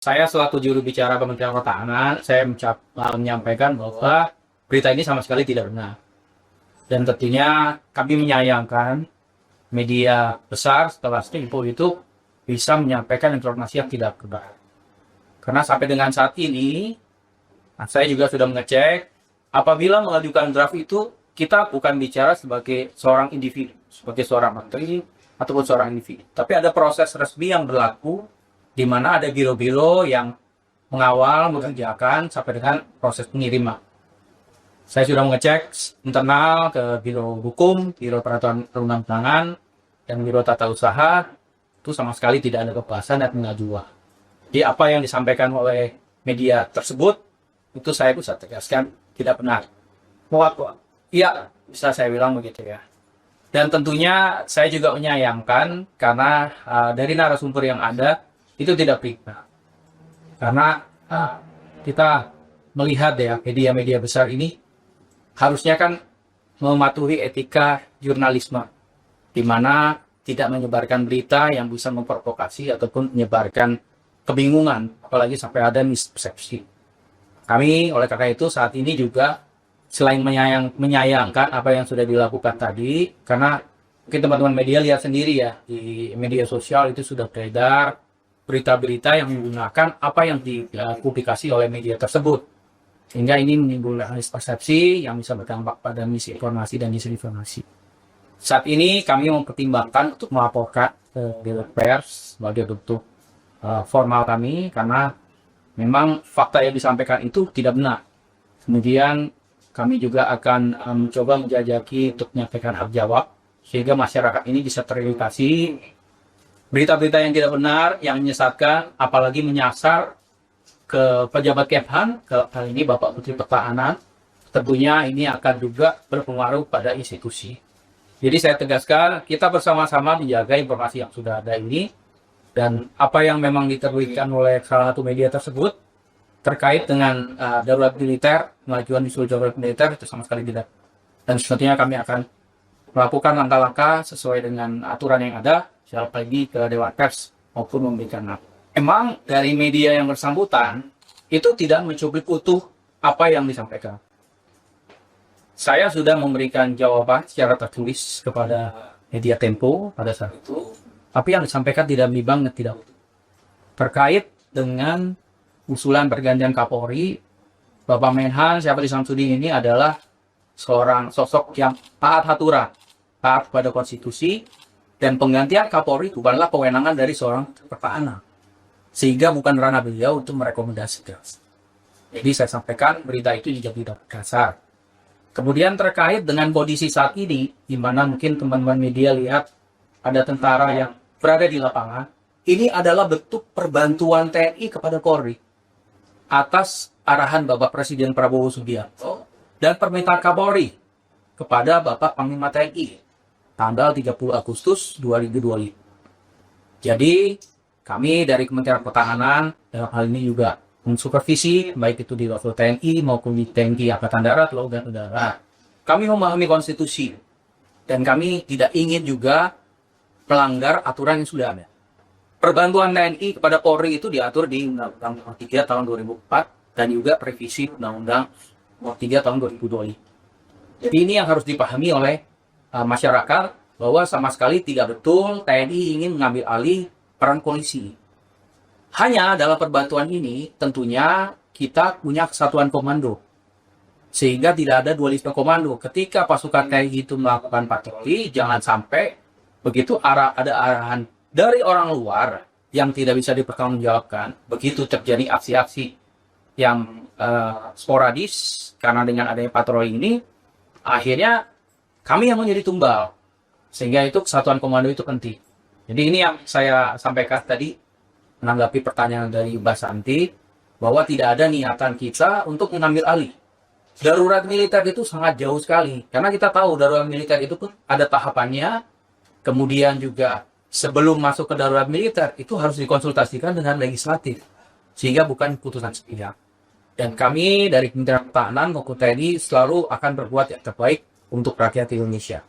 Saya selaku juru bicara Kementerian Pertahanan, saya menyampaikan bahwa berita ini sama sekali tidak benar. Dan tentunya kami menyayangkan media besar setelah Tempo itu bisa menyampaikan informasi yang tidak benar. Karena sampai dengan saat ini, saya juga sudah mengecek, apabila mengajukan draft itu, kita bukan bicara sebagai seorang individu, sebagai seorang menteri, ataupun seorang individu. Tapi ada proses resmi yang berlaku, di mana ada biro-biro yang mengawal, mengerjakan, sampai dengan proses pengiriman. Saya sudah mengecek internal ke Biro Hukum, Biro Peraturan Perundang-undangan, dan Biro Tata Usaha, itu sama sekali tidak ada kebahasan dan pengajuan. Jadi apa yang disampaikan oleh media tersebut, itu saya bisa tegaskan tidak benar. Iya, bisa saya bilang begitu ya. Dan tentunya saya juga menyayangkan karena dari narasumber yang ada, itu tidak benar. Karena kita melihat ya, media-media besar ini harusnya kan mematuhi etika jurnalisme, di mana tidak menyebarkan berita yang bisa memprovokasi ataupun menyebarkan kebingungan, apalagi sampai ada mispersepsi. Kami oleh karena itu saat ini juga selain menyayangkan apa yang sudah dilakukan tadi, karena mungkin teman-teman media lihat sendiri ya, di media sosial itu sudah beredar berita-berita yang menggunakan apa yang dipublikasi oleh media tersebut. Sehingga ini menimbulkan persepsi yang bisa berdampak pada misinformasi dan disinformasi. Saat ini kami mempertimbangkan untuk melaporkan ke Dewan Pers sebagai bentuk formal kami, karena memang fakta yang disampaikan itu tidak benar. Kemudian kami juga akan mencoba menjajaki untuk menyampaikan hak jawab, sehingga masyarakat ini bisa teredukasi berita-berita yang tidak benar, yang menyesatkan, apalagi menyasar ke pejabat Kemhan, ke kali ini Bapak Menteri Pertahanan, tentunya ini akan juga berpengaruh pada institusi. Jadi saya tegaskan, kita bersama-sama menjaga informasi yang sudah ada ini, dan apa yang memang diterbitkan oleh salah satu media tersebut, terkait dengan darurat militer, pengajuan isu darurat militer, itu sama sekali tidak. Dan selanjutnya kami akan melakukan langkah-langkah sesuai dengan aturan yang ada, siapa lagi ke Dewan Pers maupun memberikan apa. Emang dari media yang bersangkutan itu tidak mencuplik utuh apa yang disampaikan. Saya sudah memberikan jawaban secara tertulis kepada media Tempo pada saat itu, tapi yang disampaikan tidak bimbang dan tidak utuh. Terkait dengan usulan pergantian Kapolri, Bapak Menhan Syafri Samsudin ini adalah seorang sosok yang taat aturan, taat pada konstitusi, dan penggantian Kapolri bukanlah kewenangan dari seorang pertahanan. Sehingga bukan ranah beliau untuk merekomendasikan. Jadi saya sampaikan berita itu juga tidak berdasar. Kemudian terkait dengan kondisi saat ini, di mana mungkin teman-teman media lihat ada tentara yang berada di lapangan, ini adalah bentuk perbantuan TNI kepada Polri atas arahan Bapak Presiden Prabowo Subianto dan permintaan Kapolri kepada Bapak Panglima TNI tanggal 30 Agustus 2025. Jadi kami dari Kementerian Pertahanan dalam hal ini juga mensupervisi baik itu di level TNI maupun di TNI Angkatan Darat, Laut dan Udara. Kami memahami konstitusi dan kami tidak ingin juga melanggar aturan yang sudah ada. Perbantuan TNI kepada Polri itu diatur di Undang-Undang Nomor 3 tahun 2004 dan juga revisi Undang-Undang Nomor 3 tahun 2025. Jadi ini yang harus dipahami oleh masyarakat bahwa sama sekali tidak betul TNI ingin mengambil alih peran polisi. Hanya dalam perbantuan ini tentunya kita punya kesatuan komando. Sehingga tidak ada dualisme komando. Ketika pasukan TNI itu melakukan patroli, jangan sampai begitu ada arahan dari orang luar yang tidak bisa dipertanggungjawabkan. Begitu terjadi aksi-aksi yang sporadis karena dengan adanya patroli ini, akhirnya kami yang menjadi tumbal. Sehingga itu kesatuan komando itu penting. Jadi ini yang saya sampaikan tadi, menanggapi pertanyaan dari Mbak Santi, bahwa tidak ada niatan kita untuk mengambil alih. Darurat militer itu sangat jauh sekali, karena kita tahu darurat militer itu pun ada tahapannya, kemudian juga sebelum masuk ke darurat militer, itu harus dikonsultasikan dengan legislatif, sehingga bukan putusan sepihak. Dan kami dari Kementerian Pertahanan maupun TNI selalu akan berbuat yang terbaik untuk rakyat Indonesia.